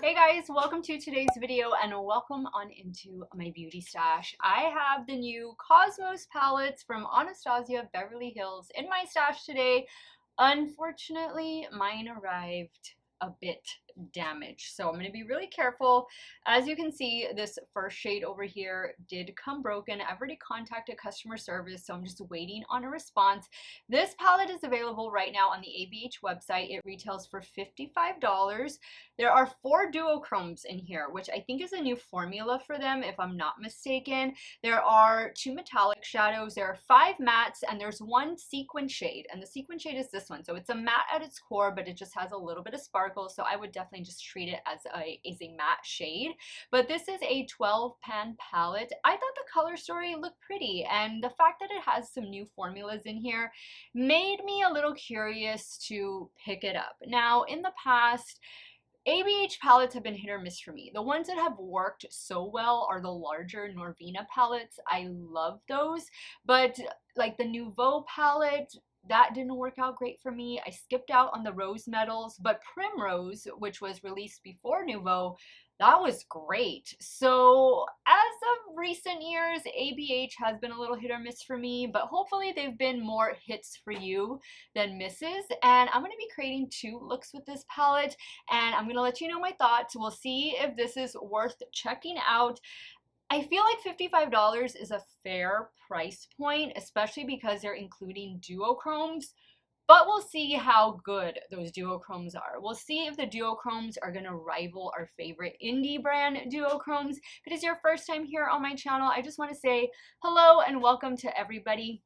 Hey guys, welcome to today's video and welcome on into my beauty stash. I have the new Cosmos palettes from Anastasia Beverly Hills in my stash today. Unfortunately, mine arrived a bit damaged, so I'm going to be really careful. As you can see, this first shade over here did come broken. I've already contacted customer service, so I'm just waiting on a response. This palette is available right now on the ABH website. It retails for $55. There are 4 duochromes in here, which I think is a new formula for them, if I'm not mistaken. There are 2 metallic shadows, there are 5 mattes, and there's 1 sequin shade, and the sequin shade is this one. So it's a matte at its core, but it just has a little bit of sparkle, so I would definitely just treat it as a matte shade. But this is a 12 pan palette. I thought the color story looked pretty, and the fact that it has some new formulas in here made me a little curious to pick it up. Now, in the past, ABH palettes have been hit or miss for me. The ones that have worked so well are the larger Norvina palettes. I love those, but like the Nouveau palette, that didn't work out great for me. I skipped out on the rose metals, but Primrose, which was released before Nouveau, that was great. So as of recent years, ABH has been a little hit or miss for me, but hopefully they've been more hits for you than misses. And I'm going to be creating 2 looks with this palette, and I'm going to let you know my thoughts. We'll see if this is worth checking out. I feel like $55 is a fair price point, especially because they're including duochromes. But we'll see how good those duochromes are. We'll see if the duochromes are going to rival our favorite indie brand duochromes. If it is your first time here on my channel, I just want to say hello and welcome to everybody.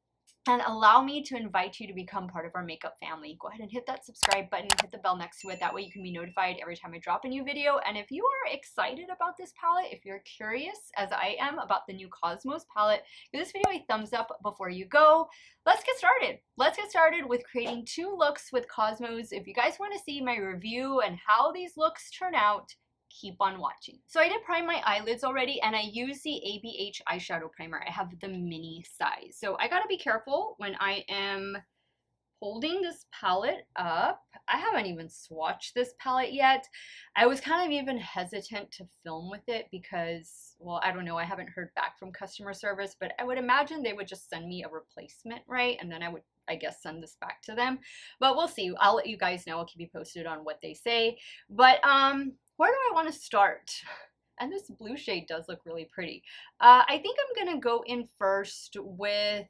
And allow me to invite you to become part of our makeup family. Go ahead and hit that subscribe button, hit the bell next to it. That way you can be notified every time I drop a new video. And if you are excited about this palette, if you're curious, as I am, about the new Cosmos palette, give this video a thumbs up before you go. Let's get started. Let's get started with creating 2 looks with Cosmos. If you guys want to see my review and how these looks turn out, keep on watching. So I did prime my eyelids already, and I use the ABH Eyeshadow Primer. I have the mini size. So I gotta be careful when I am holding this palette up. I haven't even swatched this palette yet. I was kind of even hesitant to film with it because, well, I don't know, I haven't heard back from customer service, but I would imagine they would just send me a replacement, right? And then I would, I guess, send this back to them. But we'll see. I'll let you guys know. I'll keep you posted on what they say. But where do I want to start? And this blue shade does look really pretty. I think I'm gonna go in first with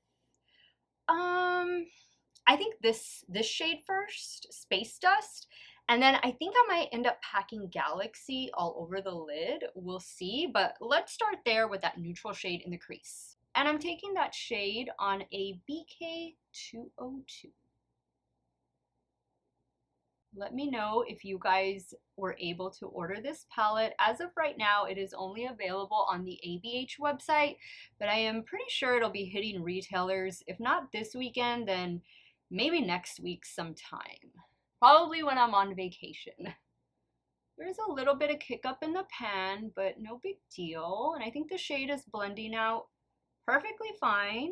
I think this shade first, Space Dust, and then I think I might end up packing Galaxy all over the lid. We'll see, but let's start there with that neutral shade in the crease. And I'm taking that shade on a BK202. Let me know if you guys were able to order this palette. As of right now, it is only available on the ABH website, but I am pretty sure it'll be hitting retailers, if not this weekend, then maybe next week sometime. Probably when I'm on vacation. There's a little bit of kick up in the pan, but no big deal. And I think the shade is blending out perfectly fine.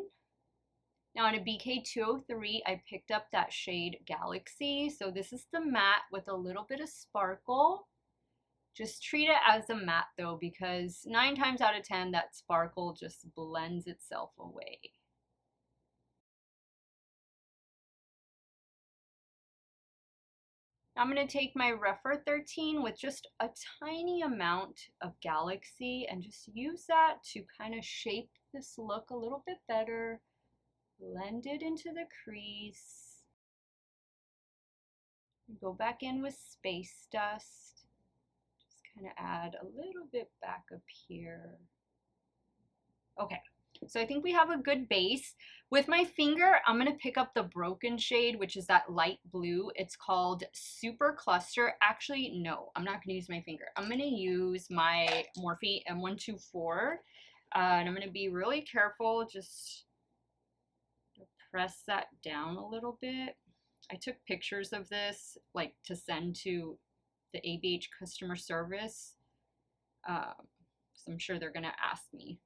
Now on a BK203, I picked up that shade Galaxy. So this is the matte with a little bit of sparkle. Just treat it as a matte though, because 9 times out of 10, that sparkle just blends itself away. I'm going to take my Refer 13 with just a tiny amount of Galaxy and just use that to kind of shape this look a little bit better. Blend it into the crease. Go back in with Space Dust. Just kind of add a little bit back up here. Okay, so I think we have a good base. With my finger, I'm going to pick up the broken shade, which is that light blue. It's called Super Cluster. Actually, no, I'm not going to use my finger. I'm going to use my Morphe M124. And I'm going to be really careful. Just press that down a little bit. I took pictures of this, like, to send to the ABH customer service. So I'm sure they're going to ask me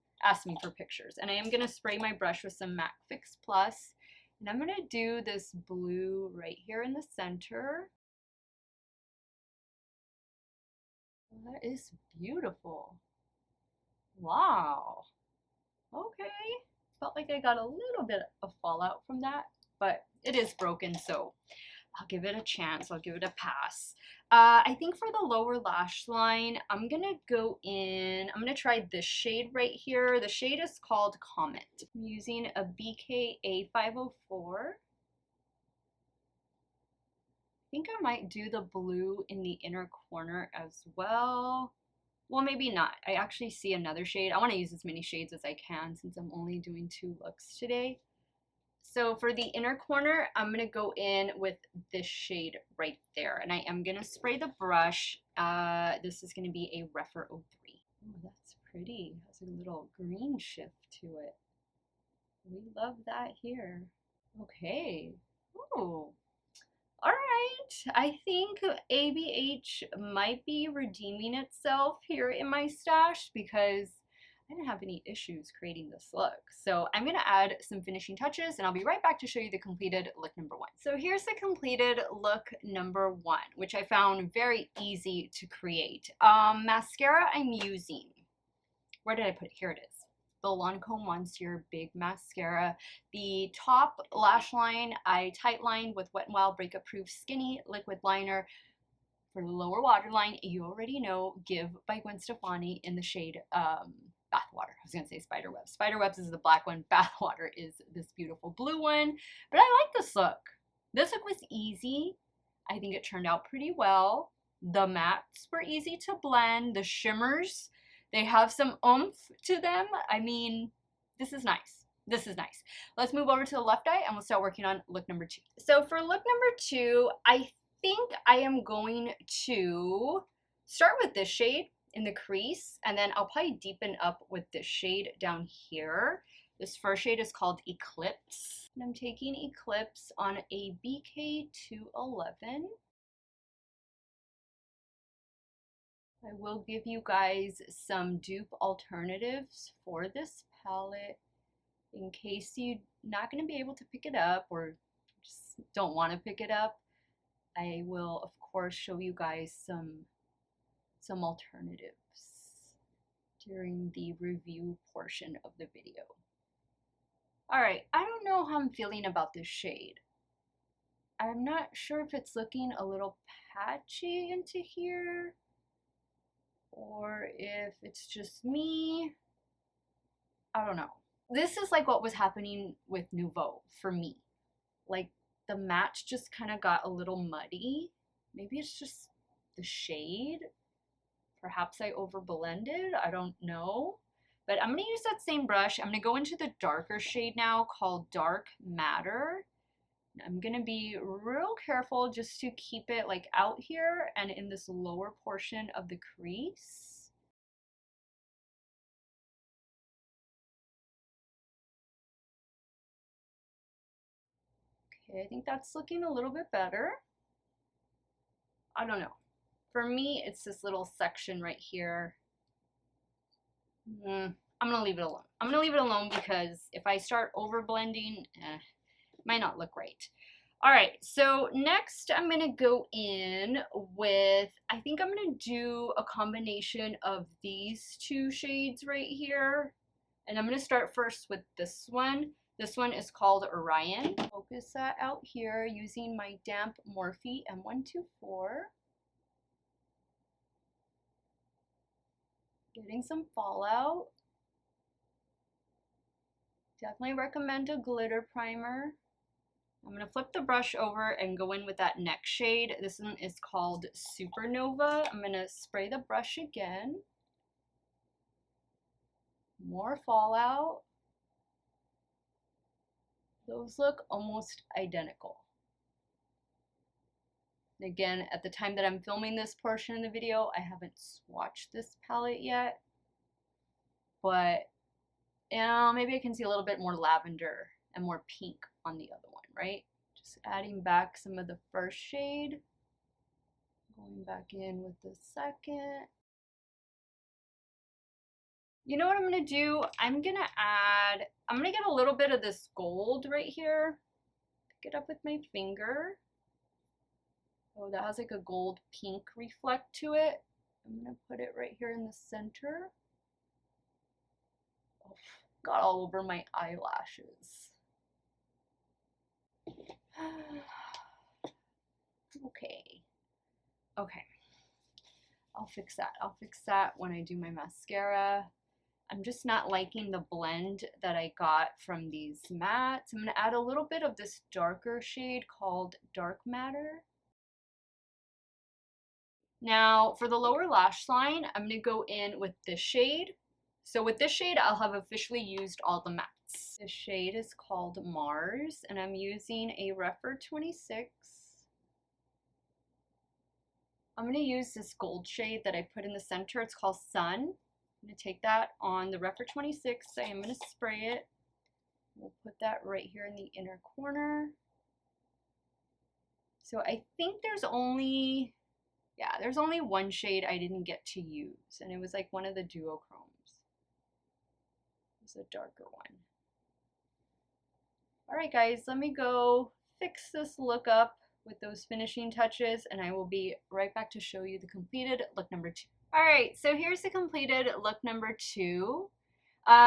for pictures. And I am going to spray my brush with some MAC Fix Plus. And I'm going to do this blue right here in the center. That is beautiful. Wow. Okay. Felt like I got a little bit of fallout from that, but it is broken, so I'll give it a chance. I'll give it a pass. I think for the lower lash line, I'm gonna go in, I'm gonna try this shade right here. The shade is called Comet. I'm using a BKA 504. I think I might do the blue in the inner corner as well. Well, maybe not. I actually see another shade. I want to use as many shades as I can since I'm only doing 2 looks today. So for the inner corner, I'm going to go in with this shade right there. And I am going to spray the brush. This is going to be a Refer 03. Oh, that's pretty. It has a little green shift to it. We love that here. Okay. Oh. All right, I think ABH might be redeeming itself here in my stash because I didn't have any issues creating this look. So I'm gonna add some finishing touches and I'll be right back to show you the completed look number 1. So here's the completed look number 1, which I found very easy to create. Mascara I'm using, where did I put it? Here it is. The Lancome Monsieur Big Mascara. The top lash line I tight lined with Wet n Wild Breakup Proof Skinny Liquid Liner. For the lower waterline, you already know Give by Gwen Stefani in the shade Bathwater. I was going to say Spiderwebs. Spiderwebs is the black one. Bathwater is this beautiful blue one. But I like this look. This look was easy. I think it turned out pretty well. The mattes were easy to blend. The shimmers, they have some oomph to them. I mean, this is nice. This is nice. Let's move over to the left eye and we'll start working on look number 2. So for look number 2, I think I am going to start with this shade in the crease, and then I'll probably deepen up with this shade down here. This first shade is called Eclipse. And I'm taking Eclipse on a BK 211. I will give you guys some dupe alternatives for this palette in case you're not going to be able to pick it up or just don't want to pick it up. I will, of course, show you guys some alternatives during the review portion of the video. Alright, I don't know how I'm feeling about this shade. I'm not sure if it's looking a little patchy into here, or if it's just me. I don't know. This is like what was happening with Nouveau for me. Like the match just kind of got a little muddy. Maybe it's just the shade. Perhaps I over blended. I don't know. But I'm going to use that same brush. I'm going to go into the darker shade now called Dark Matter. I'm going to be real careful just to keep it like out here and in this lower portion of the crease. Okay, I think that's looking a little bit better. I don't know. For me, it's this little section right here. I'm going to leave it alone. I'm going to leave it alone because if I start over blending, it might not look right. All right, so next I'm going to go in with, I think I'm going to do a combination of these 2 shades right here. And I'm going to start first with this one. This one is called Orion. Focus that out here using my damp Morphe M124. Getting some fallout. Definitely recommend a glitter primer. I'm going to flip the brush over and go in with that next shade. This one is called Supernova. I'm going to spray the brush again. More fallout. Those look almost identical. Again, at the time that I'm filming this portion of the video, I haven't swatched this palette yet. But maybe I can see a little bit more lavender and more pink on the other one, right? Just adding back some of the first shade. Going back in with the second. You know what I'm going to do? I'm going to get a little bit of this gold right here. Pick it up with my finger. Oh, that has like a gold pink reflect to it. I'm gonna put it right here in the center. Oh, got all over my eyelashes. Okay. Okay. I'll fix that. I'll fix that when I do my mascara. I'm just not liking the blend that I got from these mattes. I'm going to add a little bit of this darker shade called Dark Matter. Now, for the lower lash line, I'm going to go in with this shade. So with this shade, I'll have officially used all the mattes. This shade is called Mars, and I'm using a Refer 26. I'm going to use this gold shade that I put in the center. It's called Sun. I'm going to take that on the Refer 26. I'm going to spray it. We'll put that right here in the inner corner. So I think there's only one shade I didn't get to use, and it was like one of the duochromes. It's a darker one. All right, guys, let me go fix this look up with those finishing touches, and I will be right back to show you the completed look number 2. All right, so here's the completed look number 2.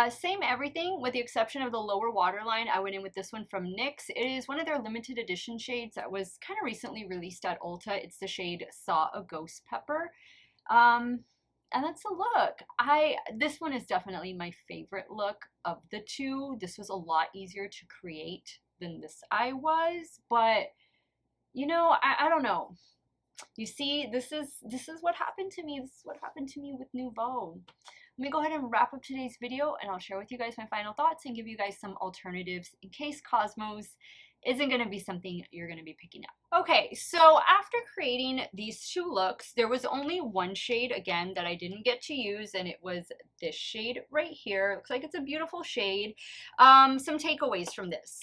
Same everything with the exception of the lower waterline. I went in with this one from NYX. It is one of their limited edition shades that was kind of recently released at Ulta. It's the shade Saw a Ghost Pepper. And that's the look. This one is definitely my favorite look of the two. This was a lot easier to create than this eye was, but you know, I don't know. You see, this is what happened to me. This is what happened to me with Nouveau. Let me go ahead and wrap up today's video, and I'll share with you guys my final thoughts and give you guys some alternatives in case Cosmos isn't going to be something you're going to be picking up. Okay, so after creating these two looks, there was only one shade, again, that I didn't get to use, and it was this shade right here. Looks like it's a beautiful shade. Some takeaways from this.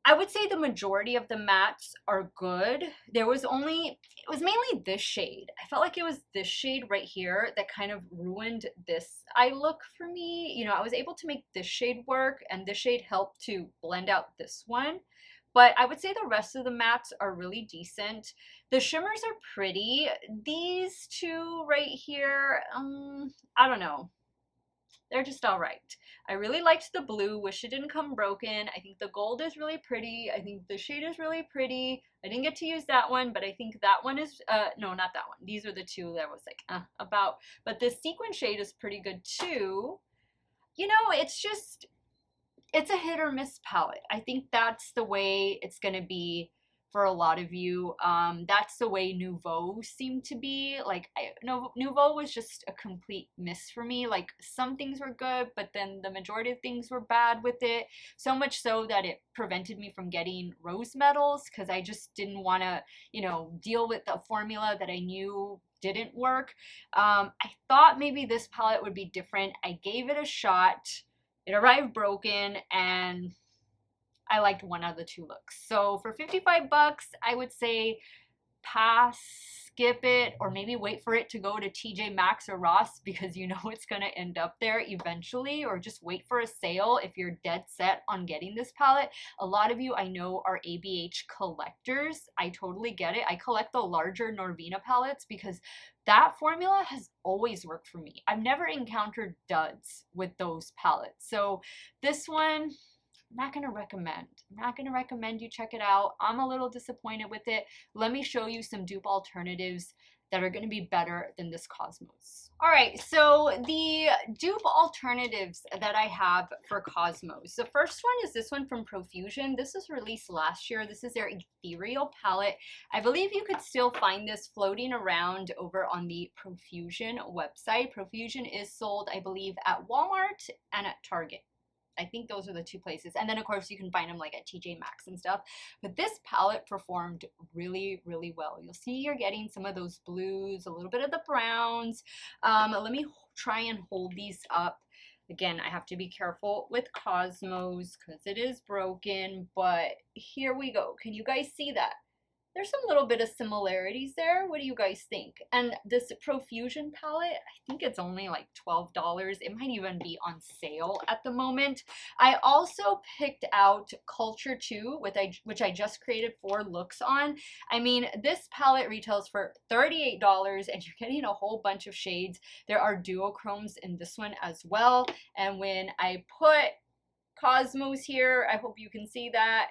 I would say the majority of the mattes are good. It was mainly this shade. I felt like it was this shade right here that kind of ruined this eye look for me. You know, I was able to make this shade work, and this shade helped to blend out this one. But I would say the rest of the mattes are really decent. The shimmers are pretty. These two right here, I don't know. They're just all right. I really liked the blue. Wish it didn't come broken. I think the gold is really pretty. I think the shade is really pretty. I didn't get to use that one, but I think that one is, no, not that one. These are the two that I was like, about. But the sequin shade is pretty good too. You know, it's a hit or miss palette. I think that's the way it's going to be for a lot of you. That's the way Nouveau seemed to be. Like, Nouveau was just a complete miss for me. Like, some things were good, but then the majority of things were bad with it. So much so that it prevented me from getting rose medals, because I just didn't want to, you know, deal with the formula that I knew didn't work. I thought maybe this palette would be different. I gave it a shot. It arrived broken, and I liked one out of the two looks. So for 55 bucks, I would say pass, skip it, or maybe wait for it to go to TJ Maxx or Ross, because you know it's going to end up there eventually, or just wait for a sale if you're dead set on getting this palette. A lot of you I know are ABH collectors. I totally get it. I collect the larger Norvina palettes because that formula has always worked for me. I've never encountered duds with those palettes. So this one, I'm not going to recommend. I'm not going to recommend you check it out. I'm a little disappointed with it. Let me show you some dupe alternatives that are going to be better than this Cosmos. All right, so the dupe alternatives that I have for Cosmos. The first one is this one from Profusion. This was released last year. This is their Ethereal Palette. I believe you could still find this floating around over on the Profusion website. Profusion is sold, I believe, at Walmart and at Target. I think those are the two places. And then, of course, you can find them like at TJ Maxx and stuff. But this palette performed really, really well. You'll see you're getting some of those blues, a little bit of the browns. Let me try and hold these up. Again, I have to be careful with Cosmos because it is broken. But here we go. Can you guys see that? there's some little bit of similarities there. What do you guys think? And this Profusion palette, I think it's only like $12. It might even be on sale at the moment. I also picked out Culture 2, which I just created 4 looks on. I mean, this palette retails for $38 and you're getting a whole bunch of shades. There are duochromes in this one as well. And when I put Cosmos here, I hope you can see that.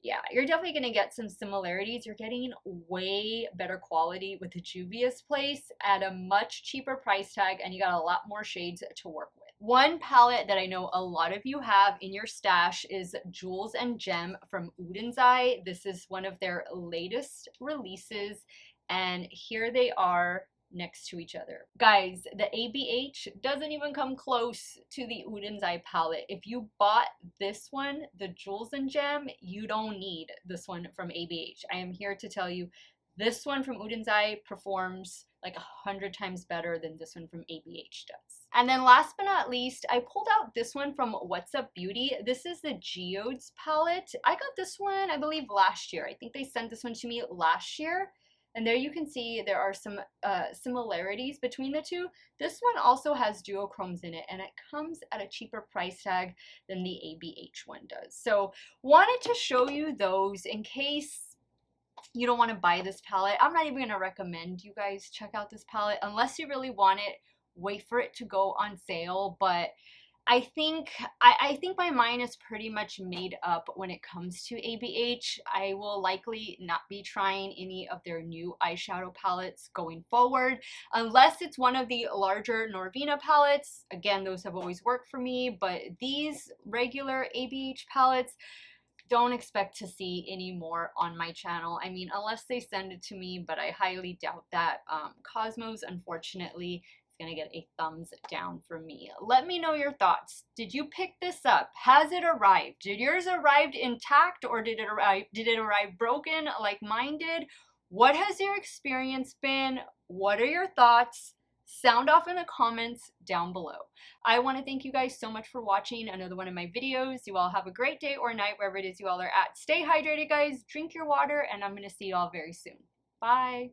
Yeah, you're definitely going to get some similarities. You're getting way better quality with the Juvia's Place at a much cheaper price tag, and you got a lot more shades to work with. One palette that I know a lot of you have in your stash is Jules and Gem from Uden's Eye. This is one of their latest releases, and here they are next to each other. Guys, the ABH doesn't even come close to the Uden's Eye palette. If you bought this one, the Jules and Gem, you don't need this one from ABH. I am here to tell you, this one from Uden's Eye performs like 100 times better than this one from ABH does. And then last but not least, I pulled out this one from What's Up Beauty. This is the Geodes palette. I got this one, I believe, last year. I think they sent this one to me last year. And there you can see there are some similarities between the two. This one also has duochromes in it, and it comes at a cheaper price tag than the ABH one does. So wanted to show you those in case you don't want to buy this palette. I'm not even going to recommend you guys check out this palette unless you really want it. Wait for it to go on sale, but I think my mind is pretty much made up when it comes to ABH. I will likely not be trying any of their new eyeshadow palettes going forward, unless it's one of the larger Norvina palettes. Again, those have always worked for me, but these regular ABH palettes, don't expect to see any more on my channel. I mean, unless they send it to me, but I highly doubt that. Cosmos, unfortunately, gonna get a thumbs down from me. Let me know your thoughts. Did you pick this up? Has it arrived? Did yours arrive intact, or did it arrive broken like mine did? What has your experience been? What are your thoughts? Sound off in the comments down below. I want to thank you guys so much for watching another one of my videos. You all have a great day or night wherever it is you all are at. Stay hydrated, guys. Drink your water, and I'm gonna see you all very soon. Bye.